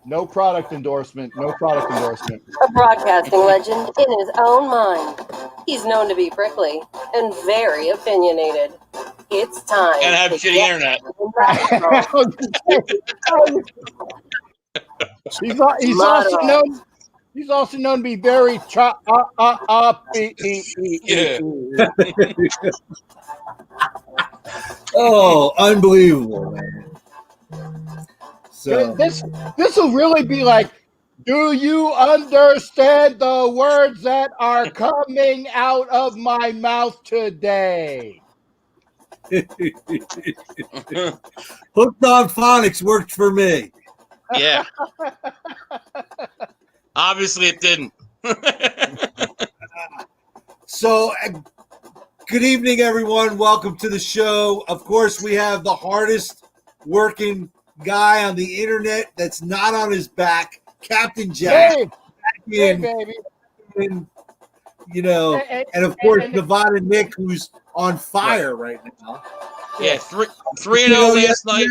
No product endorsement. No product endorsement. A broadcasting legend in his own mind. He's known to be prickly and very opinionated. It's time. And have shitty internet. He's also known to be very Oh, unbelievable, man. So this will really be like, do you understand the words that are coming out of my mouth today? Hooked on Phonics worked for me. Yeah. Obviously, it didn't. So, good evening, everyone. Welcome to the show. Of course, we have the hardest working guy on the internet that's not on his back, Captain Jack. Hey, baby. And, and of course, Nevada Nick, who's on fire right now. Yeah, 3-0 last night.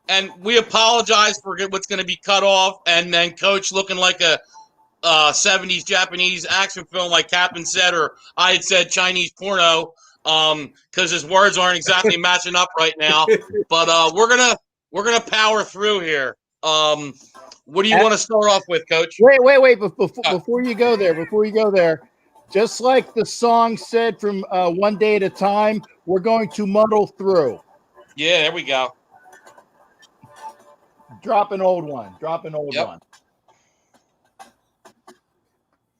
And we apologize for what's going to be cut off. And then Coach looking like a 70s Japanese action film, like Captain said, or I had said Chinese porno, because his words aren't exactly matching up right now. But we're gonna power through here. What do you want to start off with, Coach? Wait. Before you go there, just like the song said from One Day at a Time, we're going to muddle through. Yeah, there we go. Drop an old one. One.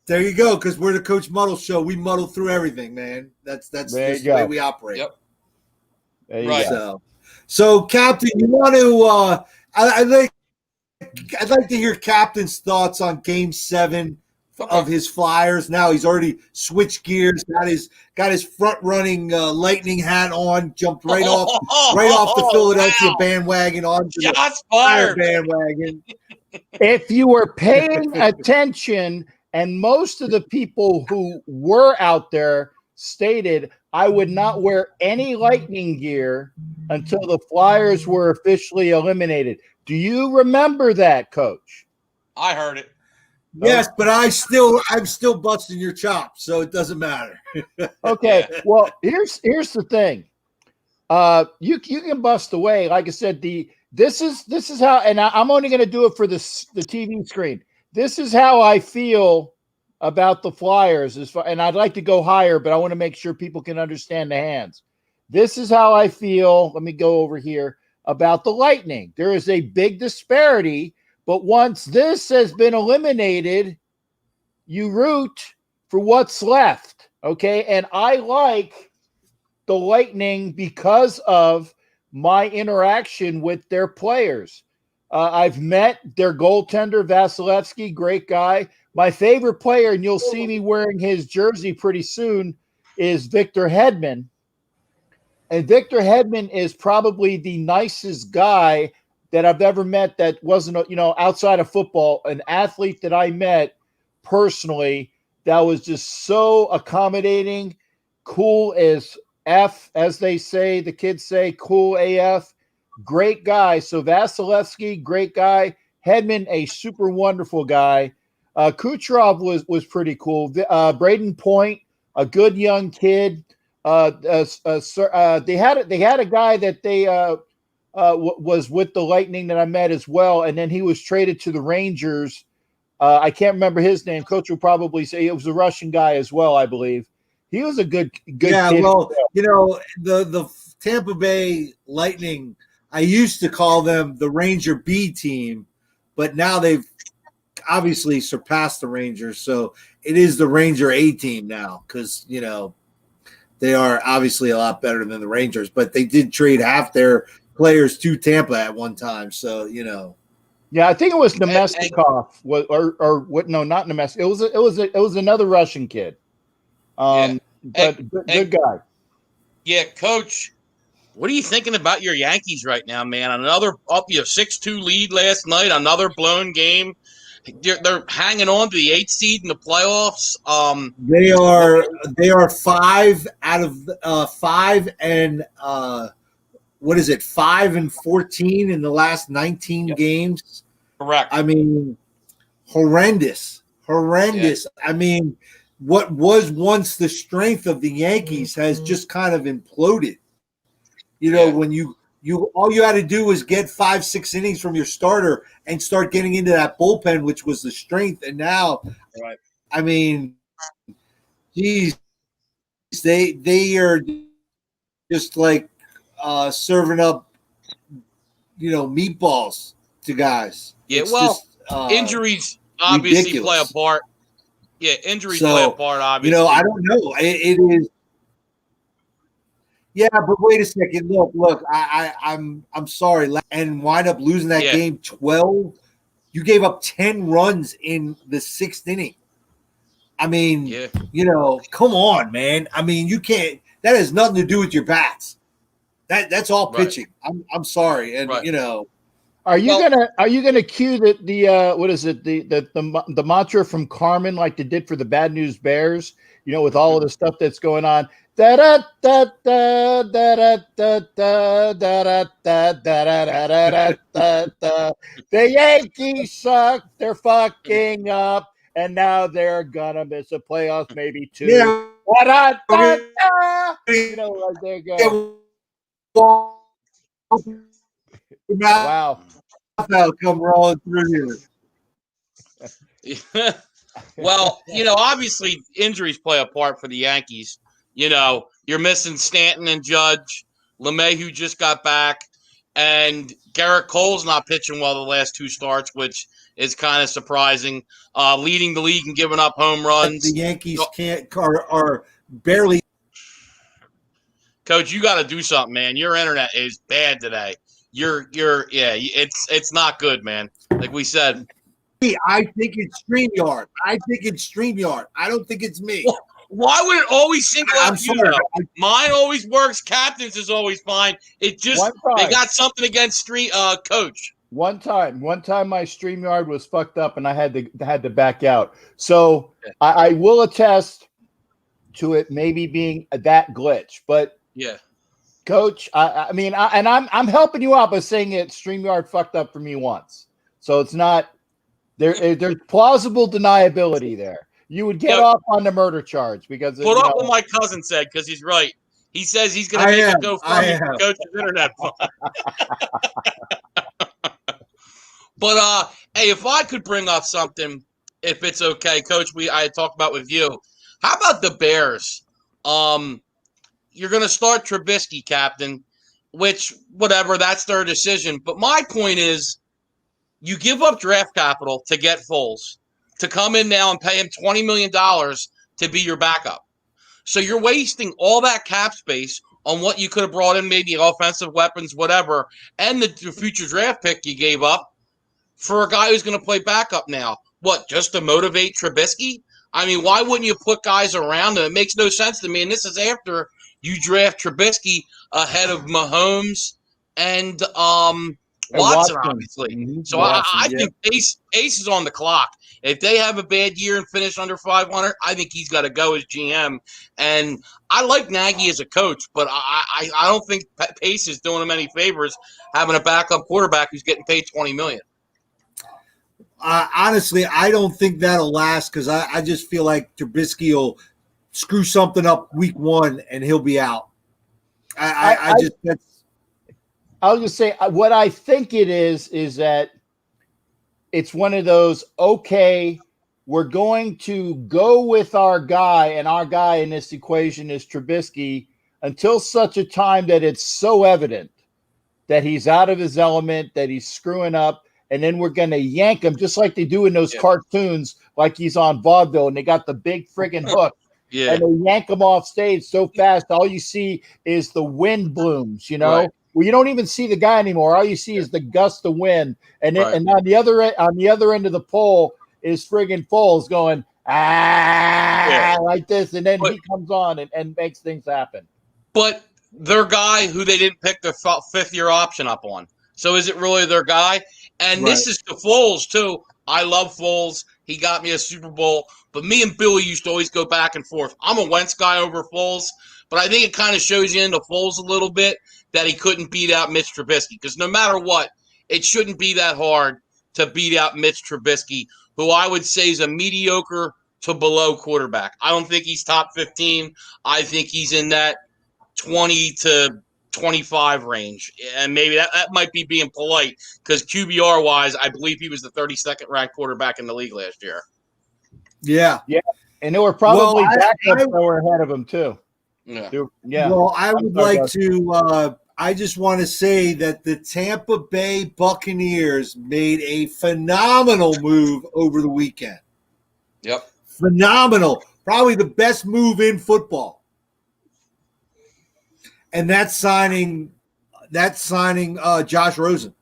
There you go, because we're the Coach Muddle show. We muddle through everything, man. That's the way we operate. Yep. There you go. So Captain, you want to? I'd like to hear Captain's thoughts on Game 7 of his Flyers. Now he's already switched gears, got his front running Lightning hat on, jumped right off the Philadelphia bandwagon onto the Fire bandwagon. If you were paying attention, and most of the people who were out there stated, I would not wear any Lightning gear until the Flyers were officially eliminated. Do you remember that, Coach? I heard it. Yes, but I'm still busting your chops, so it doesn't matter. Okay, well, here's the thing. You can bust away. Like I said, this is how, and I'm only going to do it for the TV screen. This is how I feel about the Flyers, and I'd like to go higher, but I want to make sure people can understand the hands. This is how I feel. Let me go over here about the Lightning. There is a big disparity, but once this has been eliminated, you root for what's left, okay? And I like the Lightning because of my interaction with their players. I've met their goaltender, Vasilevsky, great guy. My favorite player, and you'll see me wearing his jersey pretty soon, is Victor Hedman. And Victor Hedman is probably the nicest guy that I've ever met that wasn't, outside of football, an athlete that I met personally that was just so accommodating, cool as F, as they say, the kids say, cool AF. Great guy. So Vasilevsky, great guy. Hedman, a super wonderful guy. Kucherov was pretty cool. Braden Point, a good young kid. They had a guy that they was with the Lightning that I met as well, and then he was traded to the Rangers. I can't remember his name. Coach will probably say it was a Russian guy as well, I believe. He was a good yeah, kid. Well, the Tampa Bay Lightning, I used to call them the Ranger B team, but now they've obviously surpassed the Rangers. So it is the Ranger A team now because, they are obviously a lot better than the Rangers, but they did trade half their players to Tampa at one time. So, Yeah, I think it was Nemestikov, or what? No, not Nemestikov. It was another Russian kid. But good guy. Yeah, Coach. What are you thinking about your Yankees right now, man? Another up, 6-2 lead last night. Another blown game. They're hanging on to the 8th seed in the playoffs. They are 5 out of 5 and 5 and 14 in the last 19 games. Correct. I mean, horrendous. Yeah. I mean, what was once the strength of the Yankees has just kind of imploded. When you all you had to do was get 5-6 innings from your starter and start getting into that bullpen, which was the strength. And now, I mean, geez, they are just like serving up, meatballs to guys. Yeah, it's just, injuries obviously play a part. Yeah, injuries play a part, obviously. I don't know. It is. Yeah, but wait a second. Look. I'm sorry, and wind up losing that game 12. You gave up 10 runs in the 6th inning. I mean, come on, man. I mean, you can't. That has nothing to do with your bats. That's all pitching. I'm sorry, and Are you gonna cue the what is it, the mantra from Carmen like they did for the Bad News Bears? With all of the stuff that's going on. Da da da da da da da da da da da da. The Yankees suck. They're fucking up, and now they're gonna miss a playoffs, maybe 2. Yeah. Da, da, da. Like they go. Wow. That'll come rolling through here. Well, obviously injuries play a part for the Yankees. You're missing Stanton and Judge. LeMahieu just got back. And Garrett Cole's not pitching well the last 2 starts, which is kind of surprising. Leading the league and giving up home runs. The Yankees are barely. Coach, you got to do something, man. Your internet is bad today. It's not good, man. Like we said. I think it's StreamYard. I don't think it's me. Why would it always single out you? Mine always works. Captain's is always fine. It just they got something against Coach. One time my StreamYard was fucked up and I had to back out. So I will attest to it maybe being that glitch. But Coach, I'm helping you out by saying that StreamYard fucked up for me once. So it's not there's plausible deniability there. You would get off on the murder charge because put up what my cousin said because he's right. He says he's going to make a GoFundMe for Coach's internet. But hey, if I could bring up something, if it's okay, Coach, I talked about with you. How about the Bears? You're going to start Trubisky, captain, which whatever, that's their decision. But my point is, you give up draft capital to get Foles, to come in now and pay him $20 million to be your backup. So you're wasting all that cap space on what you could have brought in, maybe offensive weapons, whatever, and the future draft pick you gave up for a guy who's going to play backup now. What, just to motivate Trubisky? I mean, why wouldn't you put guys around him? It makes no sense to me. And this is after you draft Trubisky ahead of Mahomes and Watson, obviously. Mm-hmm. So I think Pace is on the clock. If they have a bad year and finish under 500, I think he's got to go as GM. And I like Nagy as a coach, but I don't think Pace is doing him any favors having a backup quarterback who's getting paid $20 million. Honestly, I don't think that'll last because I just feel like Trubisky will screw something up week 1 and he'll be out. I'll just say what I think it is that it's one of those, okay, we're going to go with our guy, and our guy in this equation is Trubisky until such a time that it's so evident that he's out of his element, that he's screwing up, and then we're going to yank him just like they do in those cartoons, like he's on vaudeville, and they got the big friggin' hook. Yeah. And they yank him off stage so fast, all you see is the wind blooms, Right. Well, you don't even see the guy anymore. All you see is the gust of wind, and and on the other end of the pole is friggin' Foles going like this, and then he comes on and makes things happen. But their guy who they didn't pick their 5th-year option up on. So is it really their guy? And this is to Foles too. I love Foles. He got me a Super Bowl. But me and Billy used to always go back and forth. I'm a Wentz guy over Foles, but I think it kind of shows you into Foles a little bit that he couldn't beat out Mitch Trubisky. Because no matter what, it shouldn't be that hard to beat out Mitch Trubisky, who I would say is a mediocre to below quarterback. I don't think he's top 15. I think he's in that 20 to 25 range. And maybe that might be being polite because QBR-wise, I believe he was the 32nd ranked quarterback in the league last year. Yeah. Yeah. And there were probably backups that were ahead of him, too. Yeah. Yeah. Well, I would like to I just want to say that the Tampa Bay Buccaneers made a phenomenal move over the weekend. Yep. Phenomenal. Probably the best move in football. And that's signing Josh Rosen.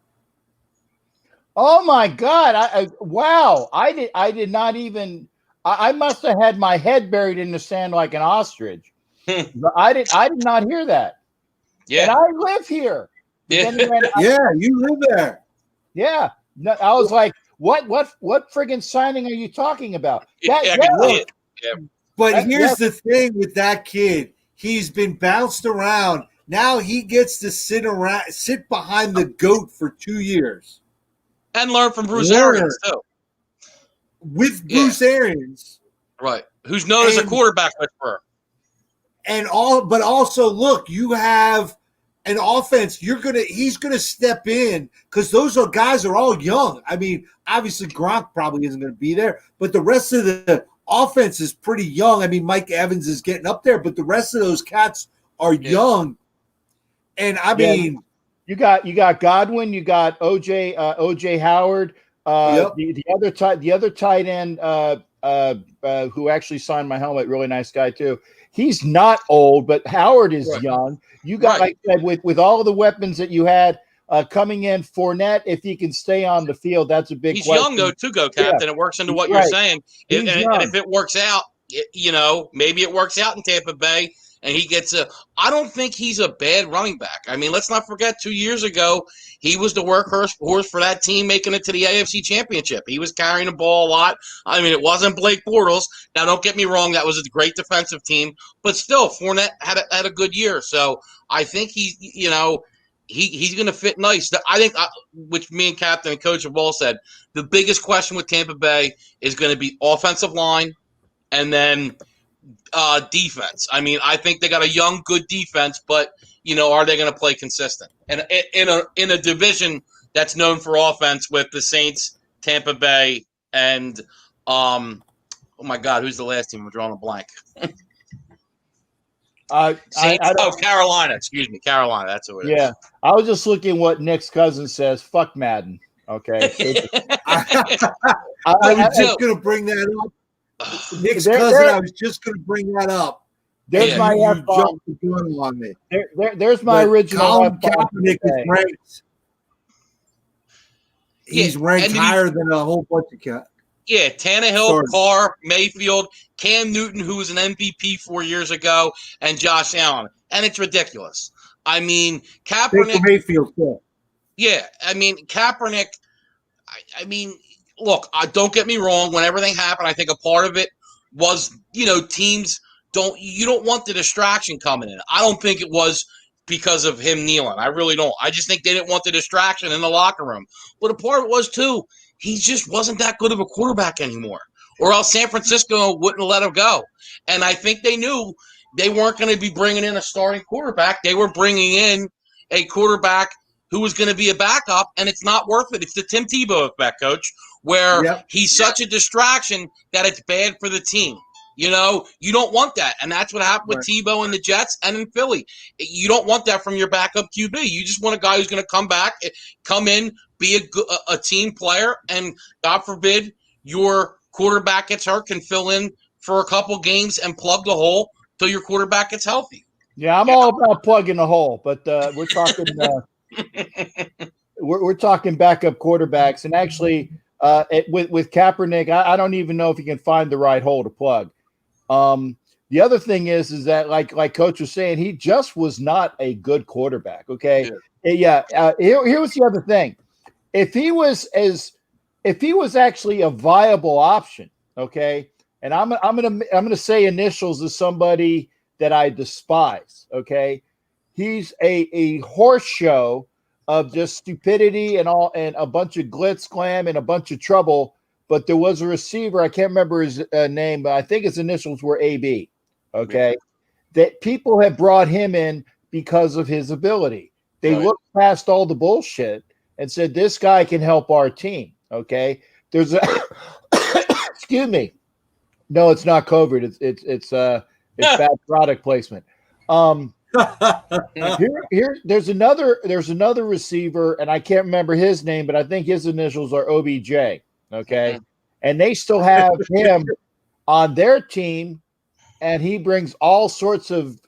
Oh my God! Wow! I did not even. I must have had my head buried in the sand like an ostrich. I did not hear that. Yeah. And I live here. Yeah. You live there. Yeah. No, I was like, what friggin' signing are you talking about? I can see it. Yeah. But here's the thing with that kid. He's been bounced around. Now he gets to sit behind the GOAT for 2 years. And learn from Bruce Arians, too. With Bruce Arians. Right. Who's known as a quarterback whisperer. But also, look, you have an offense. He's gonna step in because those guys are all young. I mean, obviously Gronk probably isn't gonna be there, but the rest of the offense is pretty young. I mean, Mike Evans is getting up there, but the rest of those cats are young. And I mean, you got Godwin, you got OJ Howard, the other tight end who actually signed my helmet, really nice guy too. He's not old, but Howard is young. You got, like I said, with all of the weapons that you had coming in, Fournette, if he can stay on the field, that's a big He's question. young, though, too, Captain. It works into what you're saying. And if it works out, maybe it works out in Tampa Bay and he gets I don't think he's a bad running back. I mean, let's not forget 2 years ago, he was the workhorse for that team making it to the AFC Championship. He was carrying the ball a lot. I mean, it wasn't Blake Bortles. Now, don't get me wrong. That was a great defensive team. But still, Fournette had a good year. So I think he's going to fit nice. I think, which me and Captain and Coach have all said, the biggest question with Tampa Bay is going to be offensive line and then defense. I mean, I think they got a young, good defense, but are they going to play consistent? And in a division that's known for offense with the Saints, Tampa Bay, and oh my God, who's the last team? We're drawing a blank. Carolina. Excuse me, Carolina. That's who it is. Yeah, I was just looking what Nick's cousin says. Fuck Madden. Okay. I was just going to bring that up. Nick's cousin, I was just going to bring that up. There's my F-bomb on me. There's my original Colin Kaepernick is ranked. He's ranked higher than a whole bunch of cats. Yeah, Tannehill, Carr, Mayfield, Cam Newton, who was an MVP 4 years ago, and Josh Allen. And it's ridiculous. I mean, Kaepernick. Mayfield, too. Yeah, I mean, Kaepernick, I mean, look, don't get me wrong. When everything happened, I think a part of it was, teams you don't want the distraction coming in. I don't think it was because of him kneeling. I really don't. I just think they didn't want the distraction in the locker room. But a part of it was, too, he just wasn't that good of a quarterback anymore, or else San Francisco wouldn't let him go. And I think they knew they weren't going to be bringing in a starting quarterback. They were bringing in a quarterback who was going to be a backup, and it's not worth it. It's the Tim Tebow effect, Coach, where he's such a distraction that it's bad for the team. You don't want that. And that's what happened with Tebow and the Jets and in Philly. You don't want that from your backup QB. You just want a guy who's going to come in, be a team player, and God forbid your quarterback gets hurt, can fill in for a couple games and plug the hole till your quarterback gets healthy. Yeah, I'm all about plugging the hole, but we're talking we're talking backup quarterbacks. And actually, with Kaepernick, I don't even know if he can find the right hole to plug. The other thing is that like Coach was saying, he just was not a good quarterback. Okay. Here was the other thing. If he was actually a viable option, okay. And I'm gonna say initials as somebody that I despise. Okay. He's a horse show of just stupidity and a bunch of glitz, glam, and a bunch of trouble. But there was a receiver, I can't remember his name, but I think his initials were AB. Okay, that people have brought him in because of his ability. They looked past all the bullshit and said, this guy can help our team. Okay. There's a excuse me. No, it's not COVID. It's bad product placement. There's another receiver, and I can't remember his name, but I think his initials are OBJ. Okay. And they still have him on their team, and he brings all sorts of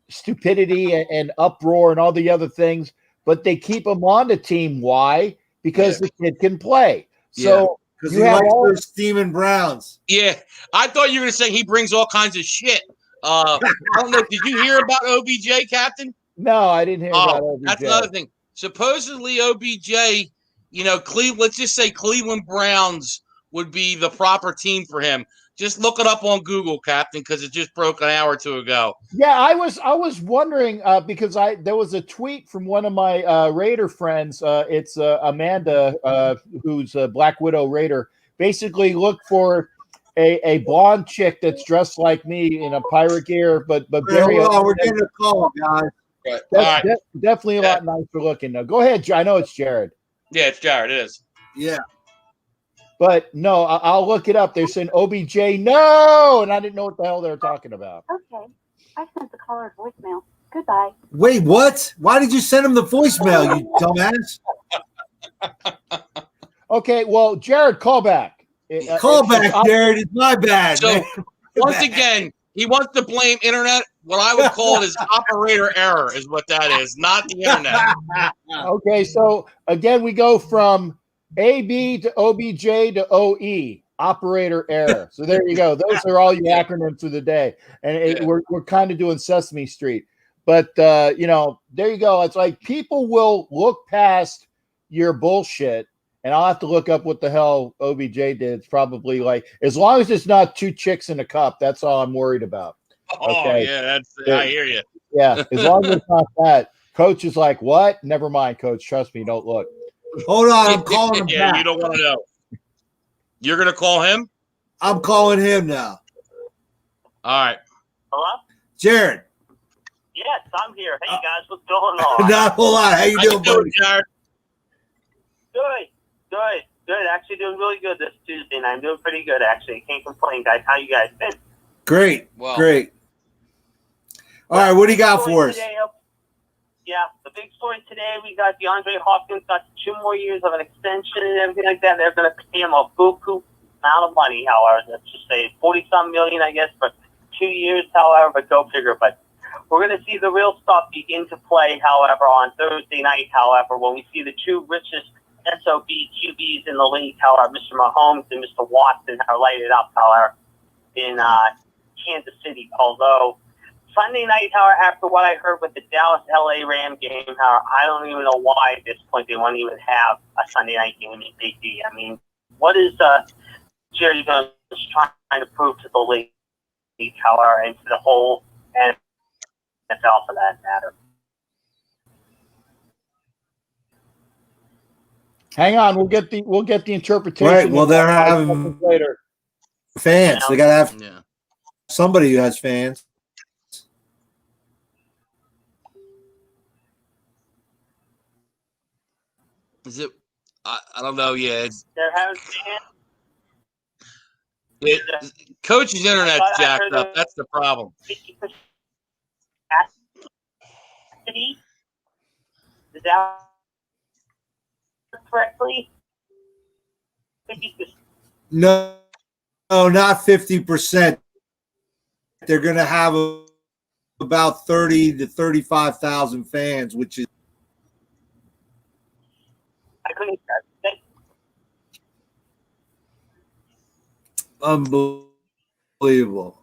stupidity and uproar and all the other things, but they keep him on the team. Why? Because the kid can play. So because he likes those steaming Browns. Yeah, I thought you were going to say he brings all kinds of shit. I don't know. Did you hear about OBJ, Captain? No, I didn't hear about OBJ. That's another thing. Supposedly OBJ, let's just say Cleveland Browns would be the proper team for him. Just look it up on Google, Captain, because it just broke an hour or two ago. Yeah, I was wondering because there was a tweet from one of my Raider friends. It's Amanda, who's a Black Widow Raider. Basically, look for a blonde chick that's dressed like me in a pirate gear, but very. We're getting a call, guys. Right. Definitely a lot nicer looking. Now, go ahead. I know it's Jared. Yeah, it's Jared. It is. Yeah. But no, I'll look it up. They're saying OBJ, no, and I didn't know what the hell they were talking about. Okay, I sent the caller a voicemail. Goodbye. Wait, what? Why did you send him the voicemail, you dumbass? Okay, well, Jared, call back. Call back, Jared. It's my bad. So once again, he wants to blame internet. What I would call it is operator error, is what that is, not the internet. Okay, so again, we go from AB to OBJ to OE, operator error. So there you go. Those are all your acronyms for the day. And we're kind of doing Sesame Street. But, there you go. It's like people will look past your bullshit, and I'll have to look up what the hell OBJ did. It's probably like, as long as it's not two chicks in a cup, that's all I'm worried about. Okay? I hear you. Yeah, as long as it's not that. Coach is like, what? Never mind, Coach. Trust me. Don't look. Hold on, I'm calling him back. You don't want to know. You're going to call him? I'm calling him now. All right. Hello? Jared. Yes, I'm here. Hey, guys, what's going on? Not a whole lot. How you doing, buddy? Jared? Good. Actually doing really good this Tuesday, and I'm doing pretty good, actually. Can't complain, guys. How you guys been? Great. Great. All right, what do you got for us? Yeah, the big story today, we got DeAndre Hopkins got 2 more years of an extension and everything like that. They're going to pay him a buku amount of money, however. Let's just say 40-some million, I guess, for 2 years, however, but go figure. But we're going to see the real stuff begin to play, however, on Thursday night, however, when we see the 2 richest SOB QBs in the league, however, Mr. Mahomes and Mr. Watson are lighted up, however, in Kansas City, although Sunday night, however, after what I heard with the Dallas-LA Ram game, however, I don't even know why at this point they won't even have a Sunday night game in AD. I mean, what is Jerry Jones trying to prove to the league, however, and to the whole NFL for that matter? Hang on, we'll get the interpretation. Right. Well, they're having later fans. They got to have somebody who has fans. Is it? I don't know. Yeah, they're having fans. Coach's internet's jacked up. That's the problem. 50% is that correctly? 50%. No, not 50%. They're going to have about 30 to 35,000 fans, which is I couldn't. Unbelievable.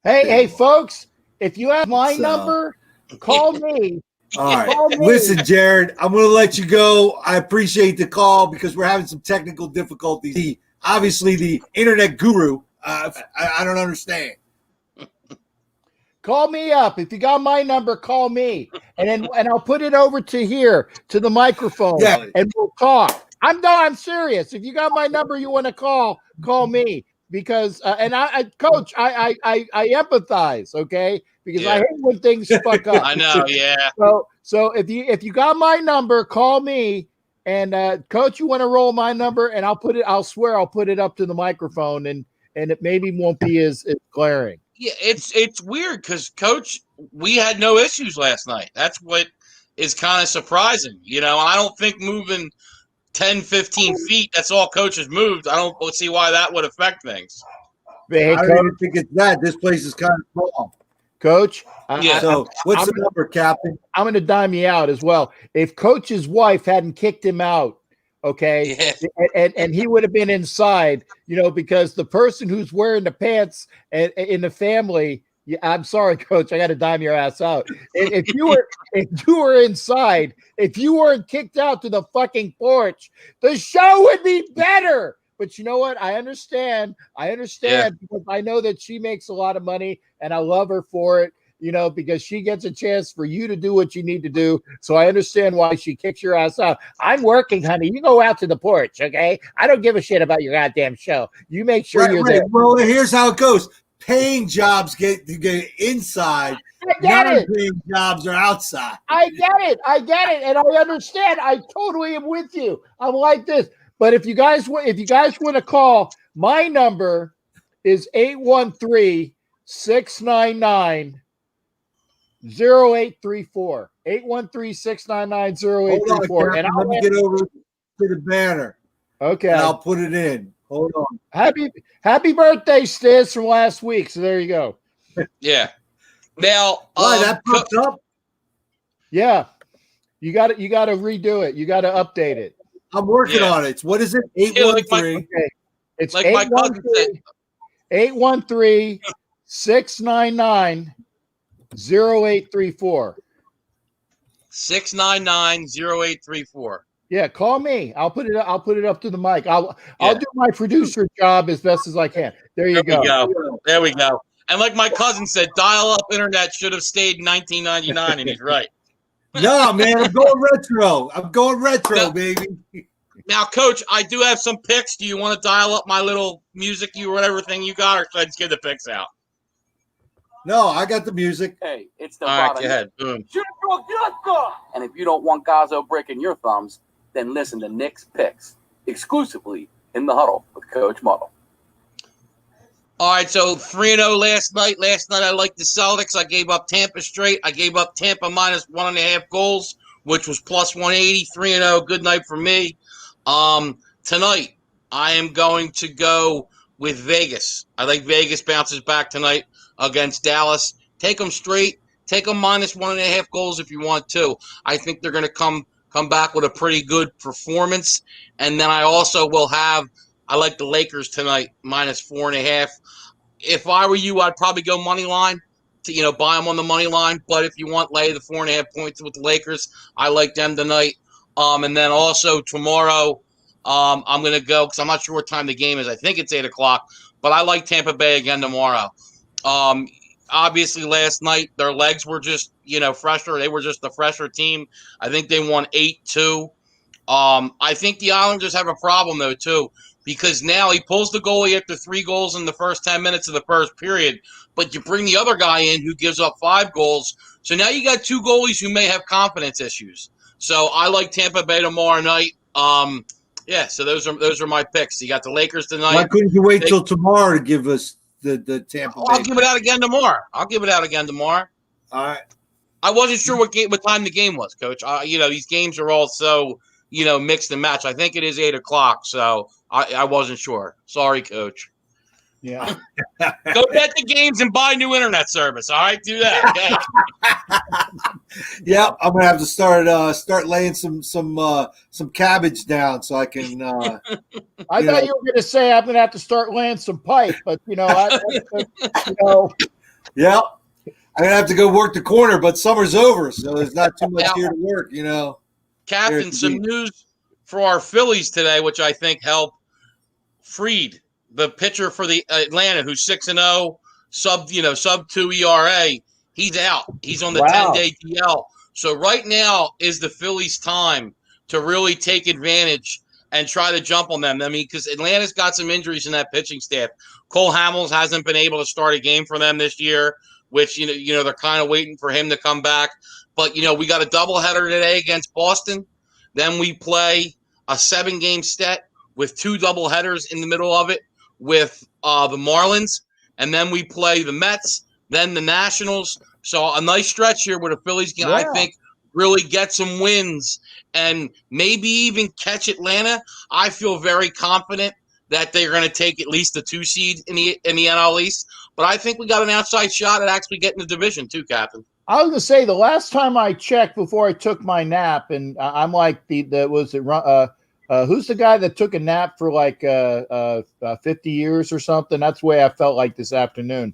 Hey, folks, if you have my number, call me. All right. Listen, Jared, I'm going to let you go. I appreciate the call because we're having some technical difficulties. Obviously, the internet guru, I don't understand. Call me up. If you got my number, call me. And I'll put it over to here, to the microphone. Yeah. And we'll talk. I'm serious. If you got my number you want to call me. Because Coach, I empathize, okay? Because I hate when things fuck up. I know, yeah. So if you got my number, call me. And Coach, you want to roll my number, and I'll swear I'll put it up to the microphone, and it maybe won't be as glaring. Yeah, it's weird because Coach, we had no issues last night. That's what is kind of surprising. I don't think moving 10, 15 feet, that's all Coach has moved. I don't see why that would affect things. Hey, I don't even think it's that. This place is kind of small. Coach, So what's the number, Captain? I'm going to dime you out as well. If Coach's wife hadn't kicked him out, okay, and he would have been inside, because the person who's wearing the pants in the family, I'm sorry, Coach, I got to dime your ass out. If you were inside, if you weren't kicked out to the fucking porch, the show would be better. But you know what? I understand because I know that she makes a lot of money, and I love her for it. Because she gets a chance for you to do what you need to do. So I understand why she kicks your ass out. I'm working, honey. You go out to the porch, okay? I don't give a shit about your goddamn show. You make sure you're there. Well, here's how it goes. Paying jobs get inside. Non-paying jobs are outside. I get it. And I understand. I totally am with you. I'm like this. But if you guys want to call, my number is 813-699 0834 813-699-0834. And let me get over to the banner. Okay. And I'll put it in. Hold on. Happy birthday, Stiz, from last week. So there you go. Yeah. Now that popped up? Yeah. You got to redo it. You got to update it. I'm working on it. What is it? 813. It's like my cousin said. 813-699 0834 699-0834. Yeah, call me. I'll put it up to the mic. I'll do my producer job as best as I can. There you go. There we go. And like my cousin said, dial-up internet should have stayed in 1999, and he's right. No, man, I'm going retro. Baby. Now, Coach, I do have some picks. Do you want to dial up my little music, whatever thing you got, or should I just give the picks out? No, I got the music. Hey, it's the all right, go ahead. Boom. And if you don't want Gazzo breaking your thumbs, then listen to Nick's picks exclusively in the Huddle with Coach Muddle. All right, so 3-0 last night. Last night I liked the Celtics. I gave up Tampa straight. I gave up Tampa minus 1.5 goals, which was plus 180. 3-0, good night for me. Tonight I am going to go with Vegas. I think Vegas bounces back tonight against Dallas. Take them straight. Take them minus 1.5 goals if you want to. I think they're going to come back with a pretty good performance. And then I also will have, I like the Lakers tonight, minus 4.5. If I were you, I'd probably go money line to, buy them on the money line. But if you want, lay the 4.5 points with the Lakers. I like them tonight. And then also tomorrow, I'm going to go, because I'm not sure what time the game is. I think it's 8 o'clock. But I like Tampa Bay again tomorrow. Obviously, last night, their legs were just, fresher. They were just the fresher team. I think they won 8-2. I think the Islanders have a problem, though, too, because now he pulls the goalie after 3 goals in the first 10 minutes of the first period, but you bring the other guy in who gives up 5 goals. So now you got 2 goalies who may have confidence issues. So I like Tampa Bay tomorrow night. Yeah, so those are my picks. You got the Lakers tonight. Why couldn't you wait till tomorrow to give us the Tampa Bay? I'll give it out again tomorrow. All right. I wasn't sure what time the game was, Coach. These games are all so, mixed and matched. I think it is 8 o'clock, so I wasn't sure. Sorry, Coach. Yeah. Go bet the games and buy new internet service. All right, do that. Okay? Yeah, I'm gonna have to start laying some cabbage down so I can. I thought you were going to say I'm going to have to start laying some pipe, but Yeah, I'm gonna have to go work the corner, but summer's over, so there's not too much here to work. Captain, some news for our Phillies today, which I think helped. Fried, the pitcher for the Atlanta, who's 6-0, sub 2 ERA. He's out. He's on the Wow. 10-day DL. So right now is the Phillies' time to really take advantage and try to jump on them. I mean, because Atlanta's got some injuries in that pitching staff. Cole Hamels hasn't been able to start a game for them this year, which they're kind of waiting for him to come back. But we got a doubleheader today against Boston. Then we play a 7-game set with 2 doubleheaders in the middle of it with the Marlins, and then we play the Mets, then the Nationals. So a nice stretch here where the Phillies can, I think, really get some wins and maybe even catch Atlanta. I feel very confident that they're going to take at least the 2 seed in the NL East. But I think we got an outside shot at actually getting the division too, Captain. I was going to say the last time I checked before I took my nap, and I'm like who's the guy that took a nap for like 50 years or something? That's the way I felt like this afternoon.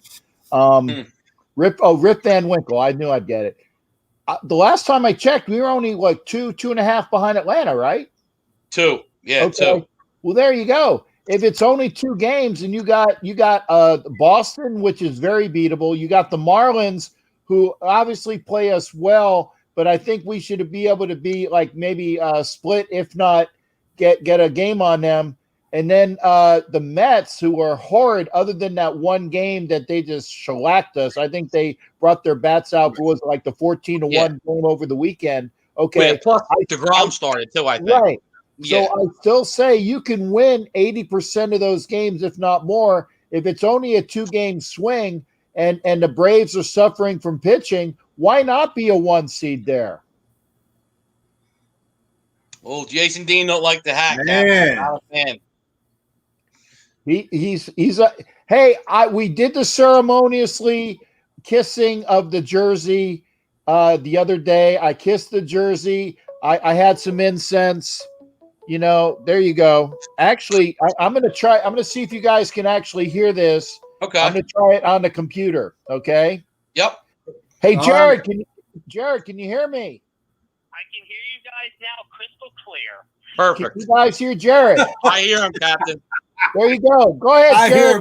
Rip Van Winkle. I knew I'd get it. The last time I checked, we were only like 2.5 behind Atlanta, right? 2. Yeah, okay. 2. Well, there you go. If it's only 2 games and you got Boston, which is very beatable, you got the Marlins, who obviously play us well, but I think we should be able to be like maybe split, if not get a game on them. And then the Mets, who are horrid, other than that one game that they just shellacked us. I think they brought their bats out. It was like the 14-1 game over the weekend. Okay. Yeah, plus DeGrom started too, I think. Right. Yeah. So I still say you can win 80% of those games, if not more. If it's only a 2-game swing and the Braves are suffering from pitching, why not be a 1 seed there? Well, Jason Dean don't like the hat. Man. Not a fan. We did the ceremoniously kissing of the jersey the other day. I kissed the jersey. I had some incense. There you go. Actually, I'm going to see if you guys can actually hear this. Okay. I'm going to try it on the computer. Okay. Yep. Hey, Jared, can you hear me? I can hear you guys now crystal clear. Perfect. Can you guys hear Jared? I hear him, Captain. There you go. Go ahead, Jared.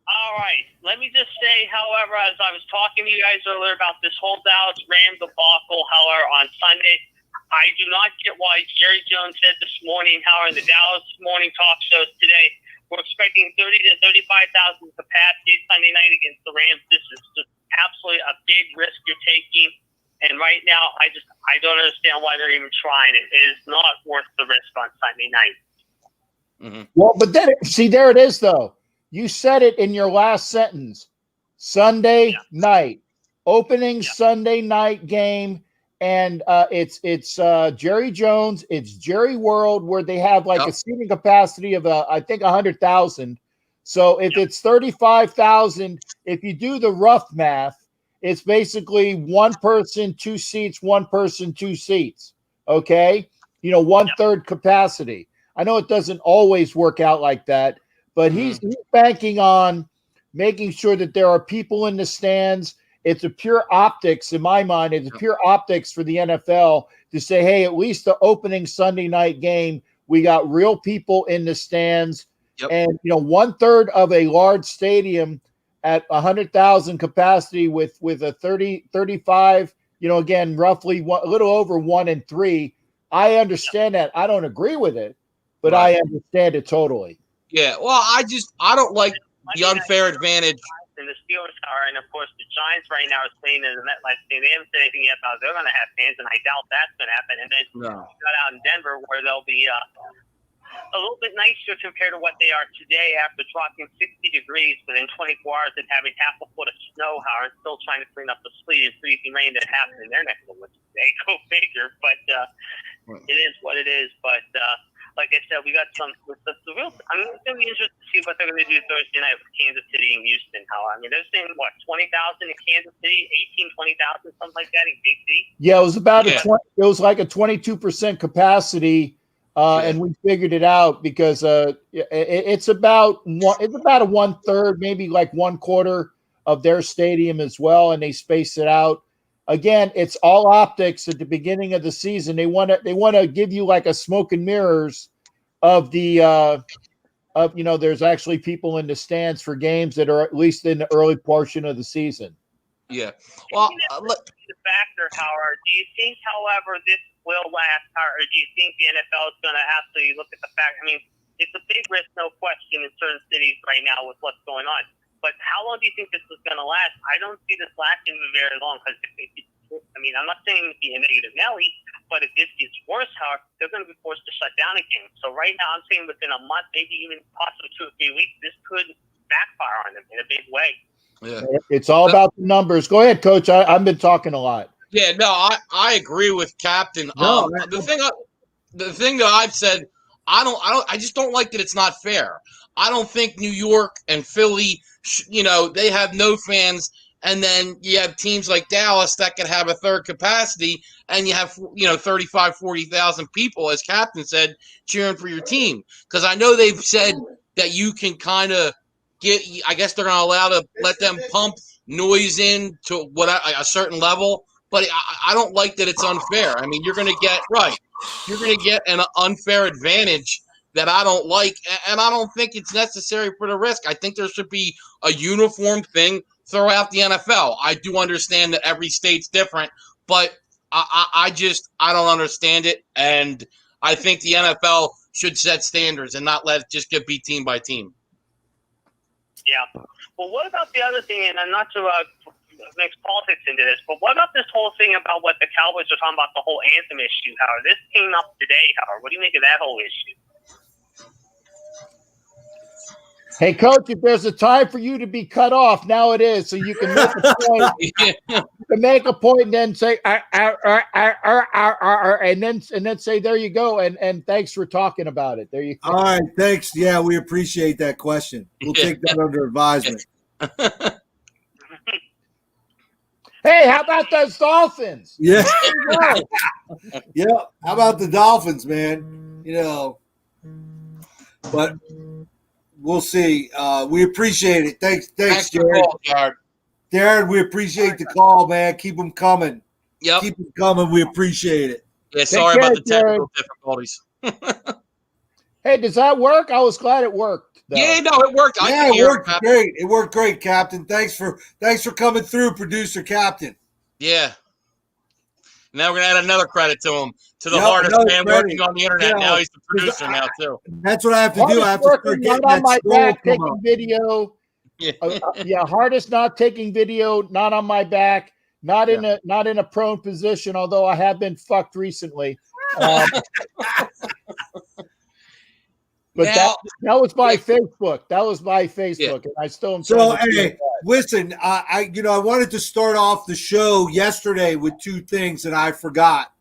All right. Let me just say, however, as I was talking to you guys earlier about this whole Dallas Rams debacle, however, on Sunday, I do not get why Jerry Jones said this morning, however, in the Dallas morning talk shows today, we're expecting 30 to 35,000 capacity Sunday night against the Rams. This is just absolutely a big risk you're taking. And right now, I don't understand why they're even trying it. It is not worth the risk on Sunday night. Mm-hmm. Well, but then there it is, though. You said it in your last sentence. Sunday night, opening Sunday night game, and it's Jerry Jones, it's Jerry World, where they have like a seating capacity of I think 100,000. So if it's 35,000, if you do the rough math, it's basically 1 person, 2 seats, 1 person, 2 seats. Okay, 1/3 capacity. I know it doesn't always work out like that, but he's banking on making sure that there are people in the stands. It's a pure optics, in my mind. It's a pure optics for the NFL to say, hey, at least the opening Sunday night game, we got real people in the stands. Yep. And, 1/3 of a large stadium at 100,000 capacity with a 35, again, roughly a little over 1 in 3. I understand that. I don't agree with it, but I understand it totally. Yeah, well, I don't like the unfair advantage. And the Steelers are, and of course the Giants right now are staying in the MetLife Stadium. They haven't said anything yet about they're going to have fans, and I doubt that's going to happen. And then got out in Denver where they'll be a little bit nicer compared to what they are today after dropping 60 degrees within 24 hours and having half a foot of snow, and still trying to clean up the sleet and freezing rain that happened in their neck of the woods today. Go figure. But it is what it is. But like I said, we got some. The real. I'm going to be interested to see what they're going to do Thursday night with Kansas City and Houston. They're saying 20,000 in Kansas City, 20,000, something like that in KC. Yeah, it was about it was like a 22% capacity, and we figured it out because it's about a 1/3, maybe like 1/4 of their stadium as well, and they space it out. Again, it's all optics at the beginning of the season. They want to give you like a smoke and mirrors of the there's actually people in the stands for games that are at least in the early portion of the season. Yeah. Well, the factor, Howard. Do you think, however, this will last, or do you think the NFL is going to absolutely look at the fact? I mean, it's a big risk, no question, in certain cities right now with what's going on. But how long do you think this is going to last? I don't see this lasting very long because, I mean, I'm not saying to be a negative Nelly, but if this gets worse, Howard, they're going to be forced to shut down again. So right now, I'm saying within a month, maybe even possibly 2 or 3 weeks, this could backfire on them in a big way. yeah. It's all about the numbers. Go ahead, Coach. I've been talking a lot. Yeah, no, I agree with Captain. No, The thing that I've said, I just don't like that it's not fair. I don't think New York and Philly, they have no fans, and then you have teams like Dallas that could have a third capacity, and you have 35, 40,000 people, as Captain said, cheering for your team. Because I know they've said that you can kind of get. I guess they're going to allow to let them pump noise in to a certain level. But I don't like that it's unfair. I mean, you're going to get an unfair advantage that I don't like, and I don't think it's necessary for the risk. I think there should be a uniform thing throughout the NFL. I do understand that every state's different, but I don't understand it, and I think the NFL should set standards and not let it just get beat team by team. Yeah. Well, what about the other thing, and I'm not to mix politics into this, but what about this whole thing about what the Cowboys are talking about, the whole anthem issue, Howard? This came up today, Howard. What do you make of that whole issue? Hey, Coach, if there's a time for you to be cut off, now it is. So you can make a point. You can make a point and then say, and then say, there you go. And thanks for talking about it. There you go. All right, thanks. Yeah, we appreciate that question. We'll take that under advisement. Hey, how about those Dolphins? Yeah. Yeah. How about the Dolphins, man? But we'll see. We appreciate it. Thanks, Jared. Jared, we appreciate the call, man. Keep them coming. Yep. Keep them coming. We appreciate it. Yeah, sorry about the technical difficulties. Hey, does that work? I was glad it worked. Though. Yeah, no, it worked. It worked great. It worked great, Captain. Thanks for coming through, producer Captain. Yeah. Now we're gonna add another credit to him, to the hardest man working on the internet. Now he's the producer now too. That's what I have to do. I have to start getting on my back taking video. Hardest not taking video, not on my back, not in a prone position. Although I have been fucked recently. But that was my Facebook. That was my Facebook, and I still am. So hey, listen, I wanted to start off the show yesterday with two things that I forgot,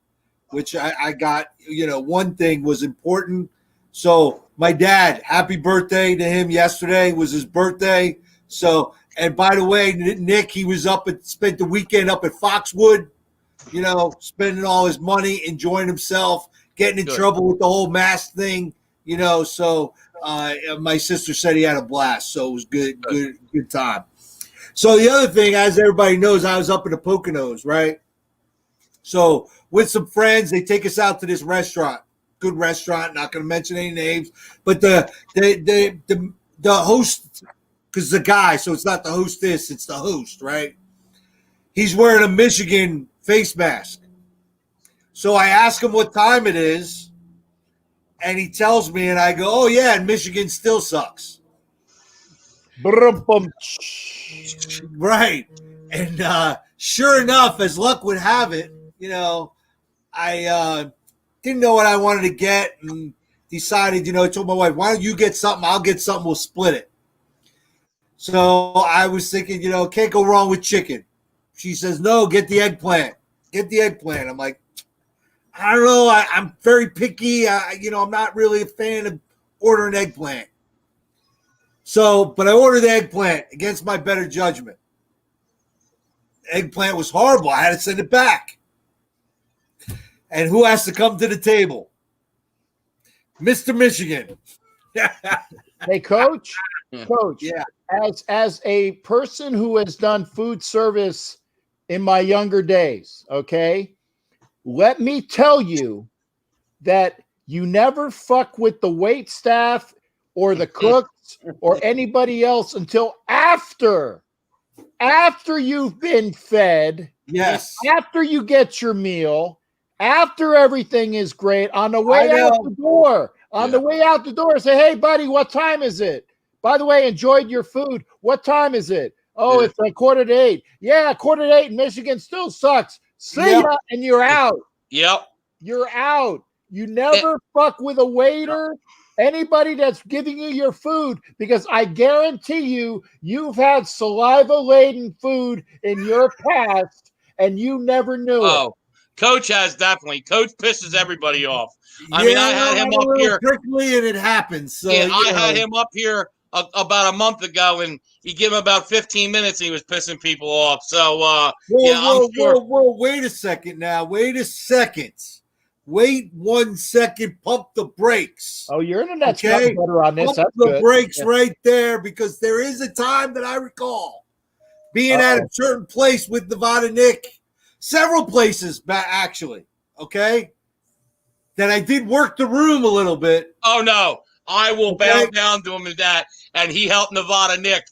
which I got. One thing was important. So my dad, happy birthday to him yesterday. Was his birthday. So, and by the way, Nick, he was spent the weekend up at Foxwood, spending all his money, enjoying himself, getting in trouble with the whole mask thing. So my sister said he had a blast, so it was good time. So the other thing, as everybody knows, I was up in the Poconos, right? So with some friends, they take us out to this restaurant, good restaurant. Not going to mention any names, but the host, because the guy, so it's not the hostess, it's the host, right? He's wearing a Michigan face mask. So I ask him what time it is. And he tells me, and I go, "Oh yeah, and Michigan still sucks." Right, and sure enough, as luck would have it, I didn't know what I wanted to get, and decided, I told my wife, "Why don't you get something? I'll get something. We'll split it." So I was thinking, can't go wrong with chicken. She says, "No, get the eggplant. Get the eggplant." I'm like, I don't know. I'm very picky. I'm not really a fan of ordering eggplant. So, but I ordered the eggplant against my better judgment. Eggplant was horrible. I had to send it back. And who has to come to the table? Mr. Michigan. Hey, Coach. Coach. Yeah. As a person who has done food service in my younger days, okay? Let me tell you that you never fuck with the wait staff or the cooks or anybody else until after after you've been fed, Yes. after you get your meal, after everything is great, on the way out the door, say, hey, buddy, what time is it? By the way, enjoyed your food. What time is it? Oh, it's like 7:45. Yeah, 7:45. Michigan still sucks. See ya, and you're out. Yep. You're out. You never fuck with a waiter, anybody that's giving you your food, because I guarantee you've had saliva-laden food in your past and you never knew it. Coach has definitely. Coach pisses everybody off. I mean, I had him up here. Quickly, and it happens. So I had him up here about a month ago, and he gave him about 15 minutes, and he was pissing people off. So, I'm sure. Whoa, wait a second now. Wait a second. Wait 1 second. Pump the brakes. Oh, your internet's gotten better on this. Pump the brakes right there, because there is a time that I recall being at a certain place with Nevada Nick, several places back actually, okay, that I did work the room a little bit. Oh, no. I will bow down to him in that, and he helped Nevada Nick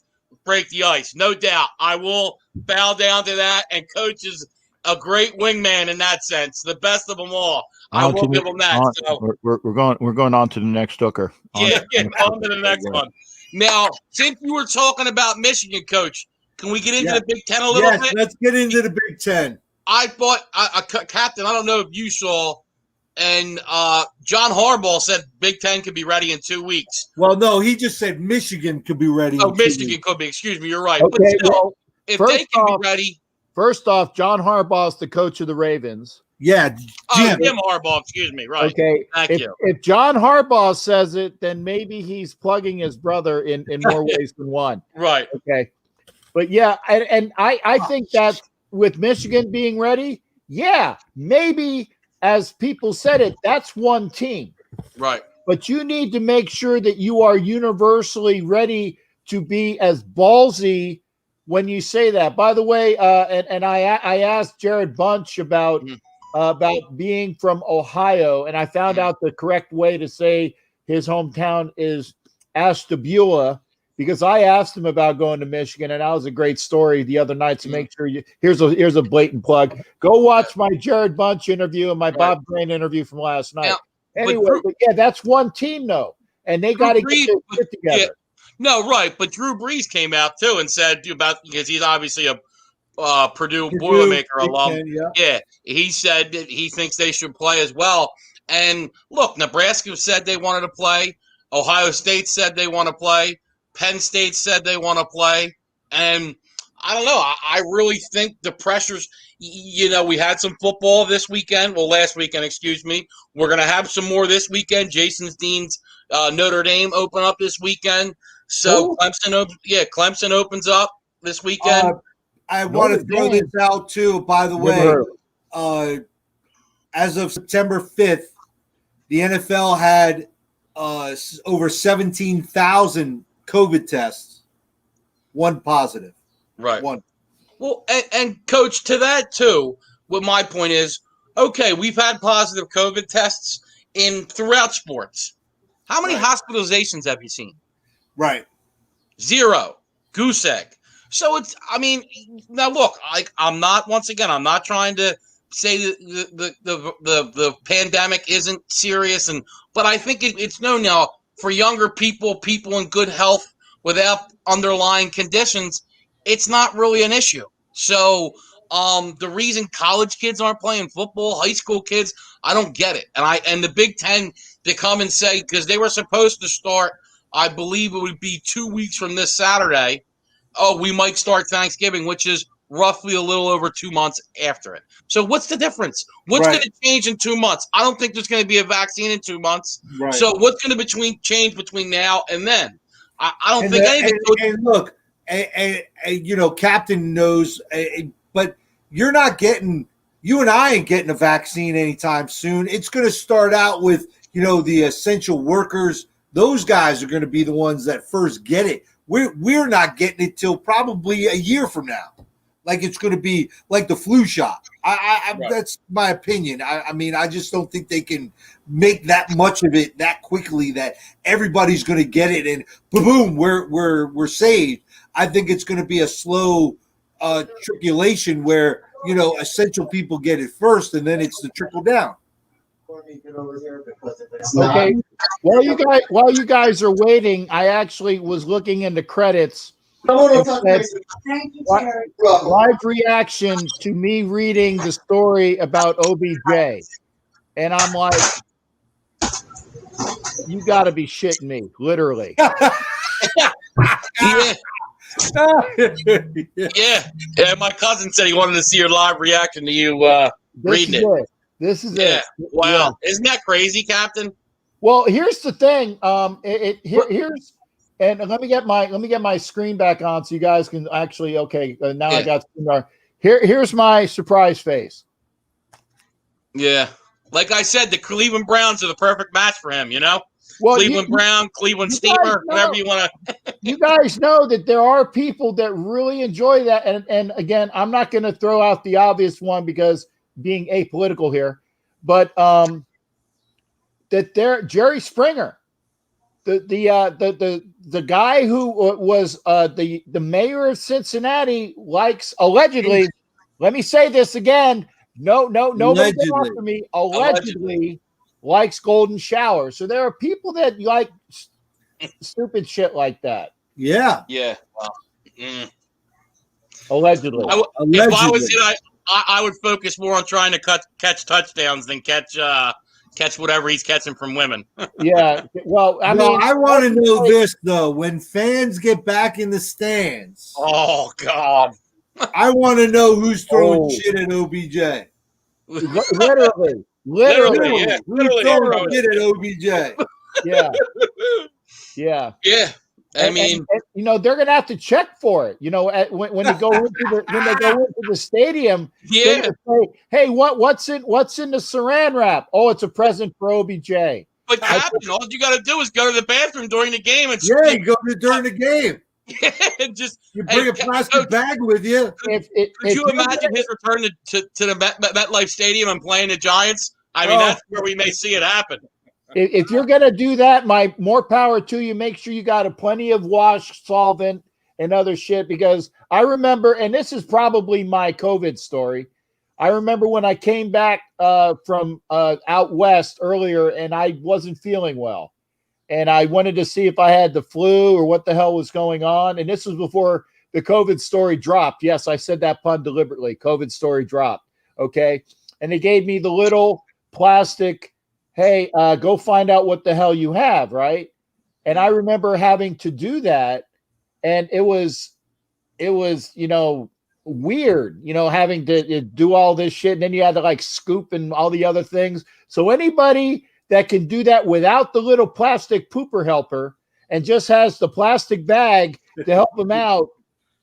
break the ice. No doubt. I will bow down to that, and Coach is a great wingman in that sense, the best of them all. I will give him that. So. We're going on to the next hooker. On to the next one. Now, since you were talking about Michigan, Coach, can we get into the Big Ten a little bit? Let's get into the Big Ten. I thought, Captain, I don't know if you saw, and John Harbaugh said Big Ten could be ready in 2 weeks. Well, no, he just said Michigan could be ready. Oh, Michigan could be. Excuse me, you're right. Okay, but still, if they can be ready. First off, John Harbaugh is the coach of the Ravens. Yeah, Jim Harbaugh. Excuse me. Right. Okay. Thank you. If John Harbaugh says it, then maybe he's plugging his brother in more ways than one. Right. Okay. But yeah, and I think that with Michigan being ready, maybe as people said it, that's one team. Right. But you need to make sure that you are universally ready to be as ballsy when you say that. By the way, and I asked Jared Bunch about being from Ohio, and I found out the correct way to say his hometown is Ashtabula, because I asked him about going to Michigan, and that was a great story the other night. So make sure here's a blatant plug. Go watch my Jared Bunch interview and my Bob Green interview from last night. Anyway, that's one team though, and they got to get their shit together. Yeah. No, right, but Drew Brees came out too and said because he's obviously a Purdue Boilermaker alum. He said that he thinks they should play as well. And look, Nebraska said they wanted to play. Ohio State said they want to play. Penn State said they want to play. And I don't know. I really think the pressures. We had some football this weekend. Well, last weekend, excuse me. We're going to have some more this weekend. Jason Dean's Notre Dame open up this weekend. So Clemson opens up this weekend. I want to throw this out too. By the way, as of September 5th, the NFL had over 17,000 COVID tests. One positive. Right. One. Well, and Coach, to that too, what my point is, okay, we've had positive COVID tests throughout sports. How many hospitalizations have you seen? Right. 0. Goose egg. So now look, I'm not trying to say that the pandemic isn't serious, but I think it's known now for younger people in good health without underlying conditions, it's not really an issue. So the reason college kids aren't playing football, high school kids, I don't get it. And the Big Ten to come and say, because they were supposed to start, I believe it would be 2 weeks from this Saturday. Oh, we might start Thanksgiving, which is roughly a little over 2 months after it. So what's the difference? What's going to change in 2 months? I don't think there's going to be a vaccine in 2 months. Right. So what's going to change between now and then? I don't think anything. And look, Captain knows, but you and I ain't getting a vaccine anytime soon. It's going to start out with, the essential workers. Those guys are going to be the ones that first get it. We're not getting it till probably a year from now. Like it's going to be like the flu shot. That's my opinion. I just don't think they can make that much of it that quickly that everybody's going to get it and boom, we're saved. I think it's going to be a slow triculation where, essential people get it first, and then it's the trickle down. Okay. While you guys are waiting, I actually was looking in the credits. Live reaction to me reading the story about OBJ, and I'm like, you got to be shitting me, literally. Yeah. My cousin said he wanted to see your live reaction to you reading it. This is it. Wow. Yeah. Isn't that crazy, Captain? Well, here's the thing. Here's and let me get my screen back on so you guys can actually. Okay, now I got here's my surprise face. Yeah, like I said, the Cleveland Browns are the perfect match for him. Well, Cleveland Brown, Cleveland Steamer, whatever you want to. You guys know that there are people that really enjoy that, and again, I'm not going to throw out the obvious one because being apolitical here, but that Jerry Springer, the guy who was the mayor of Cincinnati, likes allegedly. Let me say this again. Nobody get after me. Allegedly likes golden shower. So there are people that like stupid shit like that. Yeah. Well, allegedly. If I was it, I would focus more on trying to catch touchdowns than catch whatever he's catching from women. Yeah. Well, I want to know this though. When fans get back in the stands, oh God, I want to know who's throwing shit at OBJ. Literally. Who's throwing shit at OBJ? Yeah. I mean, and they're gonna have to check for it. When they go into the stadium, they're gonna say, "Hey, what's in the Saran wrap? Oh, it's a present for OBJ." But Captain, all you got to do is go to the bathroom during the game and during the game. And just you bring a plastic bag with you. Could you imagine his return to the MetLife Stadium and playing the Giants? I mean, that's where we may see it happen. If you're going to do that, more power to you. Make sure you got plenty of wash solvent and other shit, because I remember, and this is probably my COVID story. I remember when I came back from out west earlier and I wasn't feeling well. And I wanted to see if I had the flu or what the hell was going on. And this was before the COVID story dropped. Yes, I said that pun deliberately. COVID story dropped. Okay. And they gave me the little plastic, hey, go find out what the hell you have, right? And I remember having to do that, and it was weird, having to do all this shit, and then you had to scoop and all the other things. So anybody that can do that without the little plastic pooper helper and just has the plastic bag to help them out,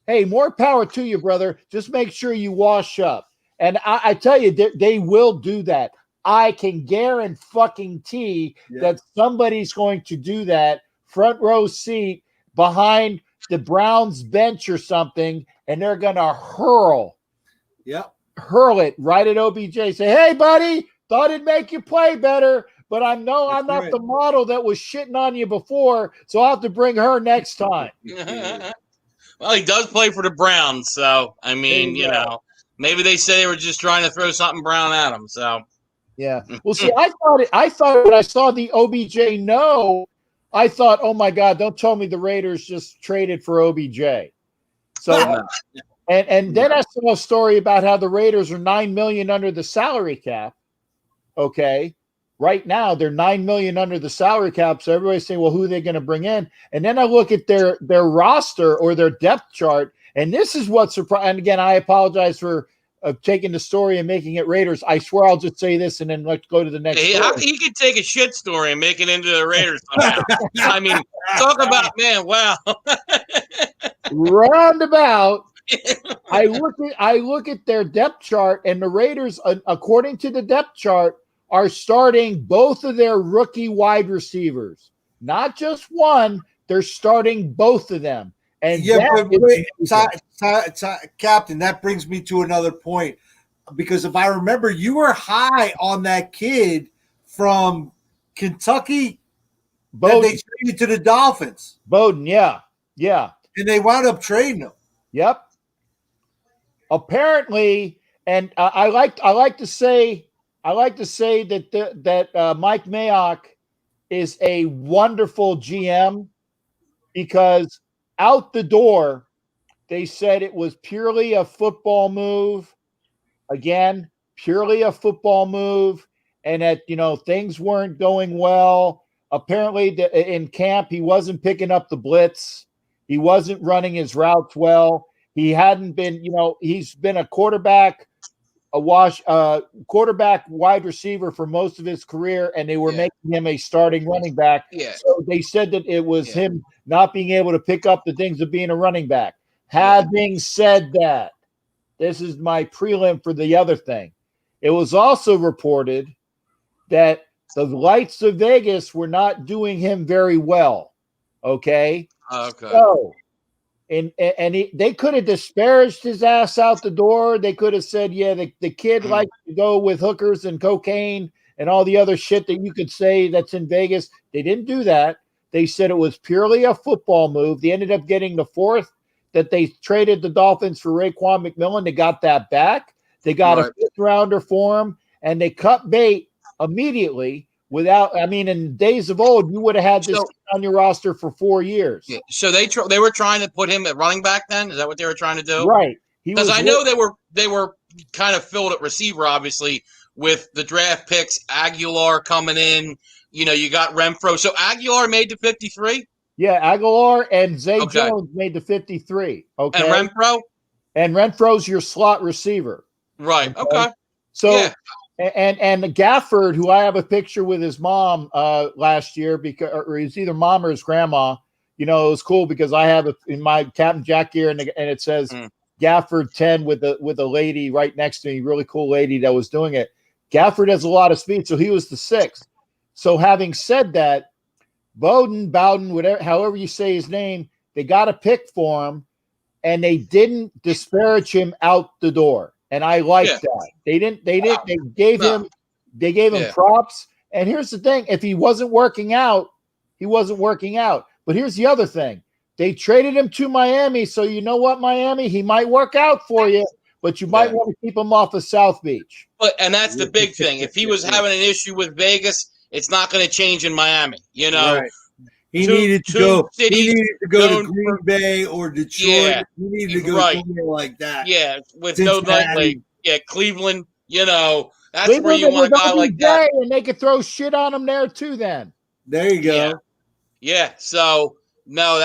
hey, more power to you, brother. Just make sure you wash up. And I tell you, they will do that. I can guarantee that somebody's going to do that, front row seat behind the Browns bench or something, and they're going to hurl it right at OBJ. Say, hey, buddy, thought it'd make you play better, but I'm not the model that was shitting on you before, so I'll have to bring her next time. Well, he does play for the Browns, so, I mean, maybe they say they were just trying to throw something brown at him, so. Yeah. Well, see, I thought when I saw the OBJ I thought, oh my God, don't tell me the Raiders just traded for OBJ. So, and then I saw a story about how the Raiders are $9 million under the salary cap. Okay. Right now they're $9 million under the salary cap. So everybody's saying, well, who are they going to bring in? And then I look at their roster or their depth chart. And this is what surprised. And again, I apologize for taking the story and making it Raiders. I swear I'll just say this and then let's go to the next story. He could take a shit story and make it into the Raiders somehow. I mean, talk about, man, wow. Roundabout. I look at their depth chart, and the Raiders, according to the depth chart, are starting both of their rookie wide receivers. Not just one, they're starting both of them. And Captain, that brings me to another point, because if I remember, you were high on that kid from Kentucky. Bowden. They traded to the Dolphins. Bowden, yeah. And they wound up trading him. Yep. Apparently, and I like to say that Mike Mayock is a wonderful GM because out the door they said it was purely a football move. Again, purely a football move, and that things weren't going well. Apparently, in camp he wasn't picking up the blitz. He wasn't running his routes well. He hadn't been, he's been a quarterback wide receiver for most of his career, and they were making him a starting running back. Yeah. So they said that it was him not being able to pick up the things of being a running back. Having said that, this is my prelim for the other thing. It was also reported that the Lights of Vegas were not doing him very well. Okay. Okay. So, they could have disparaged his ass out the door. They could have said, the kid likes to go with hookers and cocaine and all the other shit that you could say that's in Vegas. They didn't do that. They said it was purely a football move. They ended up getting the fourth that they traded the Dolphins for Raekwon McMillan. They got that back. They got a fifth rounder for him, and they cut bait immediately. In days of old, you would have had this on your roster for 4 years. Yeah. So they were trying to put him at running back then? Is that what they were trying to do? Right. Because I know they were kind of filled at receiver, obviously, with the draft picks, Aguilar coming in. You got Renfro. So Aguilar made the 53? Yeah, Aguilar and Zay Jones made the 53. Okay. And Renfro? And Renfro's your slot receiver. Right. Okay. So and Gafford, who I have a picture with his mom last year, or he's either mom or his grandma. It was cool because I have it in my Captain Jack gear, and it says Gafford 10 with a lady right next to me, really cool lady that was doing it. Gafford has a lot of speed, so he was the 6th. So having said that, Bowden, whatever, however you say his name, they got a pick for him, and they didn't disparage him out the door. And I like that. They gave him props. And here's the thing. If he wasn't working out, he wasn't working out. But here's the other thing. They traded him to Miami. So you know what, Miami? He might work out for you, but you might want to keep him off of South Beach. And that's the big thing. If he was having an issue with Vegas, it's not going to change in Miami. Right. He needed to go to Green Bay or Detroit. Yeah, he needed to go somewhere like that. Yeah, with Cincinnati. Cleveland. That's Cleveland where you want a guy like that. And they could throw shit on him there too. Then there you go. Yeah. So no,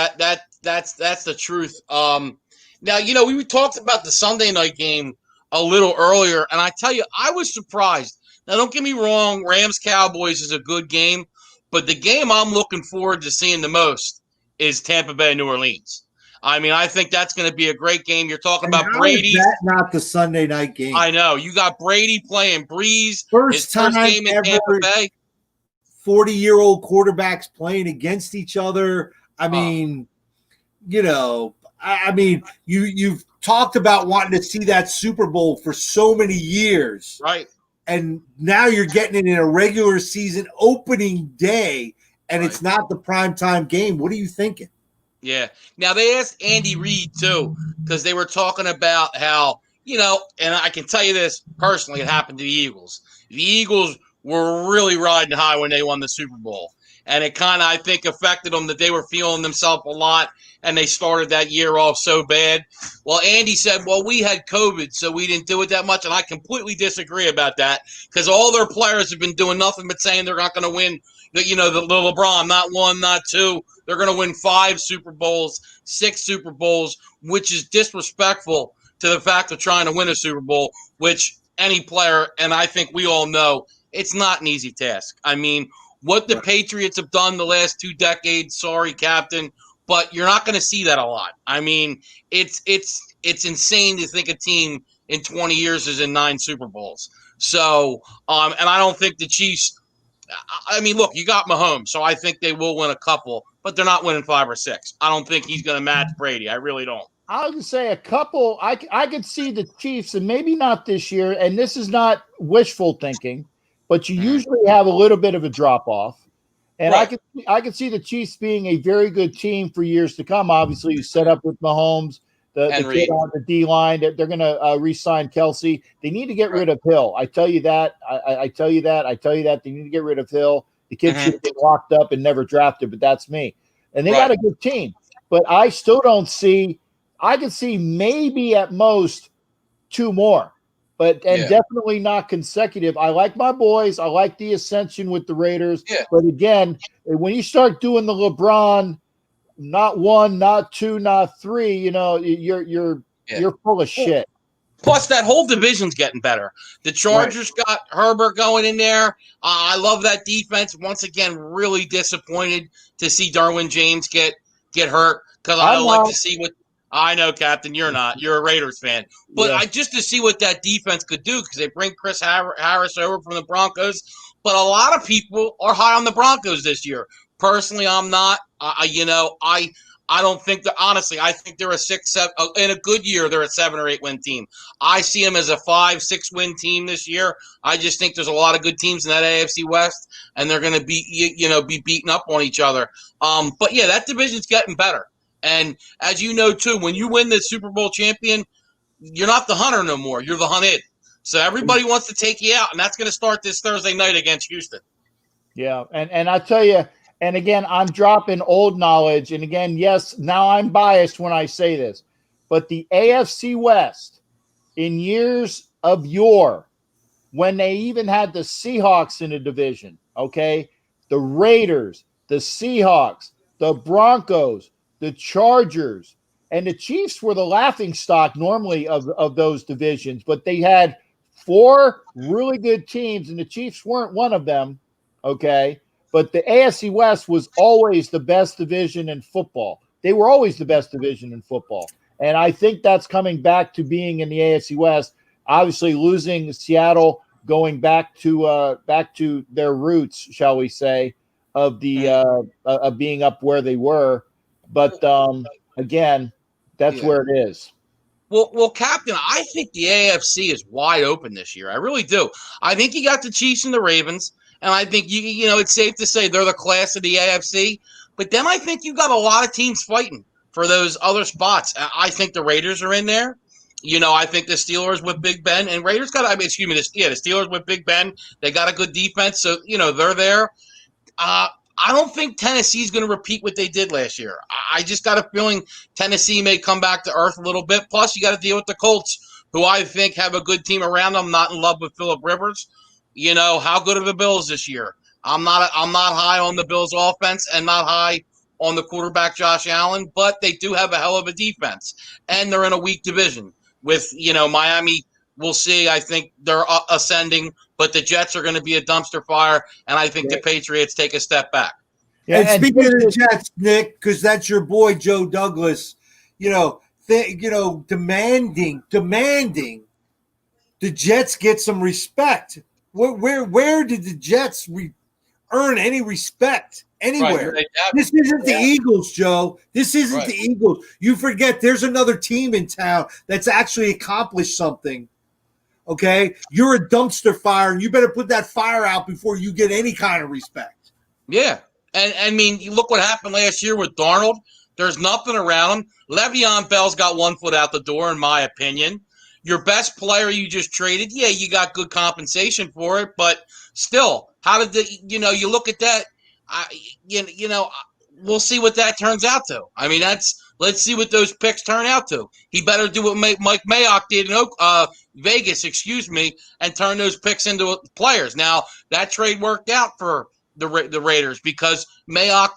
that's the truth. Now we talked about the Sunday night game a little earlier, and I tell you, I was surprised. Now, don't get me wrong, Rams-Cowboys is a good game, but the game I'm looking forward to seeing the most is Tampa Bay-New Orleans. I think that's going to be a great game. You're talking about Brady. Is that not the Sunday night game? I know. You got Brady playing Breeze. First game in Tampa Bay. 40-year-old quarterbacks playing against each other. You've talked about wanting to see that Super Bowl for so many years. Right. And now you're getting it in a regular season opening day, and it's not the primetime game. What are you thinking? Yeah. Now, they asked Andy Reid, too, because they were talking about how, and I can tell you this personally, it happened to the Eagles. The Eagles were really riding high when they won the Super Bowl. And it kind of, I think, affected them that they were feeling themselves a lot, and they started that year off so bad. Well, Andy said, we had COVID, so we didn't do it that much, and I completely disagree about that because all their players have been doing nothing but saying they're not going to win, the LeBron, not 1, not 2. They're going to win 5 Super Bowls, 6 Super Bowls, which is disrespectful to the fact of trying to win a Super Bowl, which any player, and I think we all know, it's not an easy task. What the Patriots have done the last 2 decades, sorry, Captain, but you're not going to see that a lot. It's insane to think a team in 20 years is in 9 Super Bowls. So, and I don't think the Chiefs. Look, you got Mahomes, so I think they will win a couple, but they're not winning 5 or 6. I don't think he's going to match Brady. I really don't. I would say a couple. I could see the Chiefs, and maybe not this year. And this is not wishful thinking, but you usually have a little bit of a drop off. And Right. I could see the Chiefs being a very good team for years to come. Obviously, you set up with Mahomes, the And kid Reed. on the D line. They're going to re-sign Kelsey. They need to get rid of Hill. I tell you that. I tell you that. I tell you that. They need to get rid of Hill. The kid should have been locked up and never drafted, but that's me. And they got a good team. But I still don't see – I can see maybe at most 2 more. But definitely not consecutive. I like my boys. I like the ascension with the Raiders. Yeah. But again, when you start doing the LeBron, not 1, not 2, not 3, you're full of shit. Plus, that whole division's getting better. The Chargers got Herbert going in there. I love that defense. Once again, really disappointed to see Darwin James get hurt because I like to see what. I know, Captain, you're not. You're a Raiders fan. But I just to see what that defense could do because they bring Chris Harris over from the Broncos. But a lot of people are high on the Broncos this year. Personally, I'm not. I don't think that. Honestly, I think they're a 6-7. In a good year, they're a 7 or 8 win team. I see them as a 5-6 win team this year. I just think there's a lot of good teams in that AFC West, and they're going to be beating up on each other. But yeah, that division's getting better. And as you know, too, when you win the Super Bowl champion, you're not the hunter no more. You're the hunted. So everybody wants to take you out, and that's going to start this Thursday night against Houston. Yeah, and I tell you, and again, I'm dropping old knowledge. And again, yes, now I'm biased when I say this, but the AFC West in years of yore, when they even had the Seahawks in a division, okay, the Raiders, the Seahawks, the Broncos, the Chargers, and the Chiefs were the laughingstock normally of those divisions, but they had 4 really good teams, and the Chiefs weren't one of them, okay? But the AFC West was always the best division in football. They were always the best division in football. And I think that's coming back to being in the AFC West. Obviously, losing Seattle, going back to their roots, shall we say, of being up where they were. But again, that's where it is. Well, Captain, I think the AFC is wide open this year. I really do. I think you got the Chiefs and the Ravens, and I think it's safe to say they're the class of the AFC. But then I think you got a lot of teams fighting for those other spots. I think the Raiders are in there. I think the Steelers with Big Ben and Raiders got. The Steelers with Big Ben. They got a good defense, so they're there. I don't think Tennessee's going to repeat what they did last year. I just got a feeling Tennessee may come back to earth a little bit. Plus, you got to deal with the Colts, who I think have a good team around them. Not in love with Phillip Rivers. How good are the Bills this year? I'm not high on the Bills' offense and not high on the quarterback Josh Allen, but they do have a hell of a defense, and they're in a weak division with Miami. We'll see. I think they're ascending, but the Jets are going to be a dumpster fire, and I think the Patriots take a step back. Yeah, and speaking of the Jets, Nick, because that's your boy Joe Douglas, demanding the Jets get some respect. Where did the Jets earn any respect anywhere? Right. This isn't the Eagles, Joe. This isn't the Eagles. You forget there's another team in town that's actually accomplished something. Okay, you're a dumpster fire, and you better put that fire out before you get any kind of respect. Yeah, and I mean, you look what happened last year with Darnold. There's nothing around him. Le'Veon Bell's got one foot out the door, in my opinion. Your best player you just traded, you got good compensation for it, but still, how did you look at that? We'll see what that turns out to. I mean, let's see what those picks turn out to. He better do what Mike Mayock did in Vegas, and turn those picks into players. Now, that trade worked out for the Raiders because Mayock,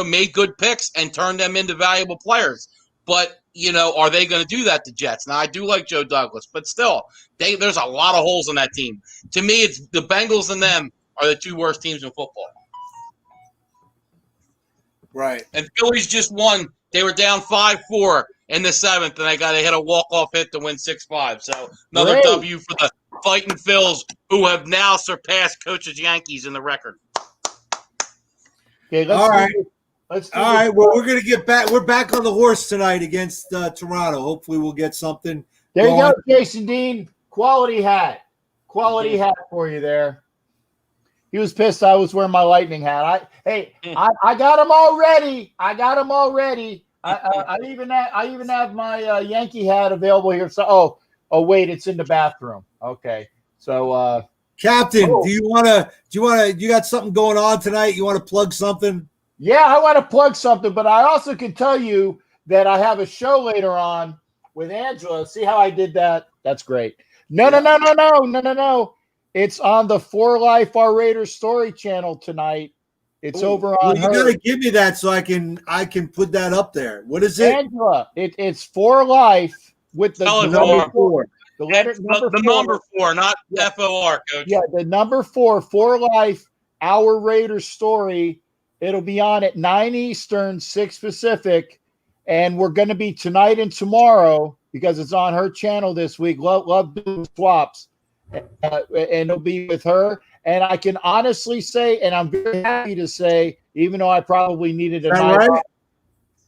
made good picks and turned them into valuable players. But, are they going to do that to Jets? Now, I do like Joe Douglas, but still, there's a lot of holes in that team. To me, it's the Bengals and them are the 2 worst teams in football. Right. And Phillies just won. They were down 5-4 in the 7th, and they hit a walk-off hit to win 6-5. So another W for the Fighting Phils, who have now surpassed Coach's Yankees in the record. Okay, all right. Well, we're going to get back. We're back on the horse tonight against Toronto. Hopefully, we'll get something. There you go, Jason Dean. Quality hat for you there. He was pissed I was wearing my Lightning hat. I got him all ready. I even have my Yankee hat available here. So wait, it's in the bathroom. Okay, so Captain, do you got something going on tonight? You want to plug something? Yeah, I want to plug something, but I also can tell you that I have a show later on with Angela. See how I did that? That's great. No. It's on the For Life Our Raiders Story channel tonight. It's over on. You gotta give me that so I can put that up there. What is it? Angela, it's For Life with the number 4. The number 4, not FOR, Coach. Yeah, the number 4, For Life Our Raiders Story. It'll be on at 9 Eastern, 6 Pacific, and we're going to be tonight and tomorrow because it's on her channel this week. Love doing swaps, and it'll be with her. And I can honestly say, and I'm very happy to say, even though I probably needed a night off,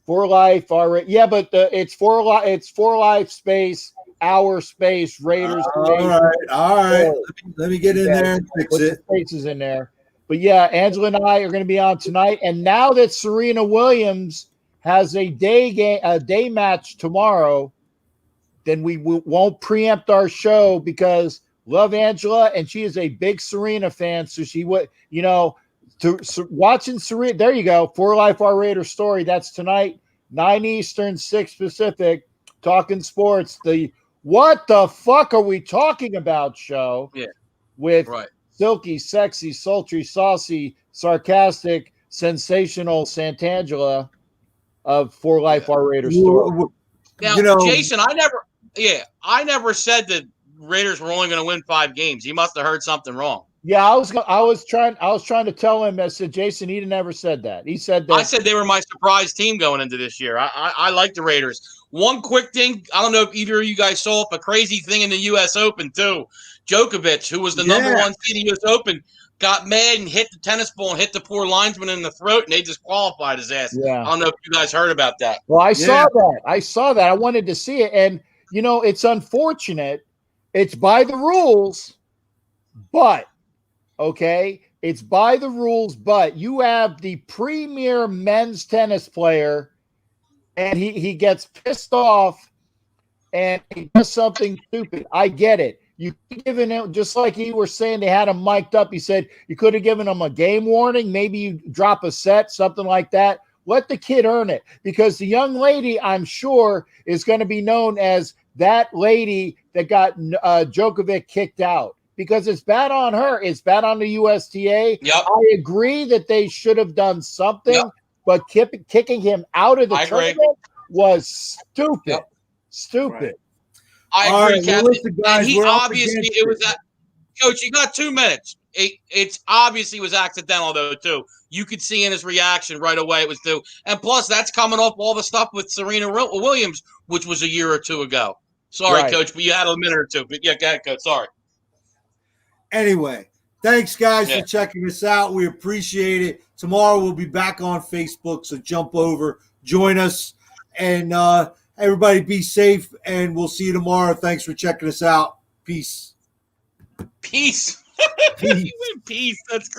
For Life, yeah, but it's For Life space, Our space, Raiders. All right. Let me get in there and fix it. Spaces in there. But yeah, Angela and I are going to be on tonight. And now that Serena Williams has a day match tomorrow, then we won't preempt our show because love Angela and she is a big Serena fan. So she would, watching Serena. There you go. For Life Our Raider Story. That's tonight, 9 Eastern, 6 Pacific. Talking sports. The What the Fuck Are We Talking About show. Yeah. With silky, sexy, sultry, saucy, sarcastic, sensational Santangela of For Life Our Raiders Story. Now, Jason, I never said that Raiders were only going to win 5 games. He must have heard something wrong. Yeah, I was trying to tell him. I said, Jason, he never said that. He said that. I said they were my surprise team going into this year. I like the Raiders. One quick thing, I don't know if either of you guys saw a crazy thing in the U.S. Open too. Djokovic, who was the number 1 seed in the U.S. Open, got mad and hit the tennis ball and hit the poor linesman in the throat, and they disqualified his ass. Yeah. I don't know if you guys heard about that. Well, I saw that. I wanted to see it, and it's unfortunate. It's by the rules, but it's by the rules. But you have the premier men's tennis player, and he gets pissed off, and he does something stupid. I get it. You could have given him, just like you were saying, they had him mic'd up. He said you could have given him a game warning. Maybe you drop a set, something like that. Let the kid earn it, because the young lady, I'm sure, is going to be known as that lady that got Djokovic kicked out, because it's bad on her. It's bad on the USTA. Yep. I agree that they should have done something, but kicking him out of the tournament was stupid. Yep. Stupid. Right. I agree, Captain. And he obviously, it was that. Coach, you got 2 minutes. It's obviously was accidental, though, too. You could see in his reaction right away it was due. And plus, that's coming off all the stuff with Serena Williams, which was a year or 2 ago. Sorry, Coach, but you had a minute or 2. But yeah, go ahead, Coach. Sorry. Anyway, thanks, guys, for checking us out. We appreciate it. Tomorrow we'll be back on Facebook, so jump over, join us, and everybody be safe, and we'll see you tomorrow. Thanks for checking us out. Peace. Peace. Peace. That's great.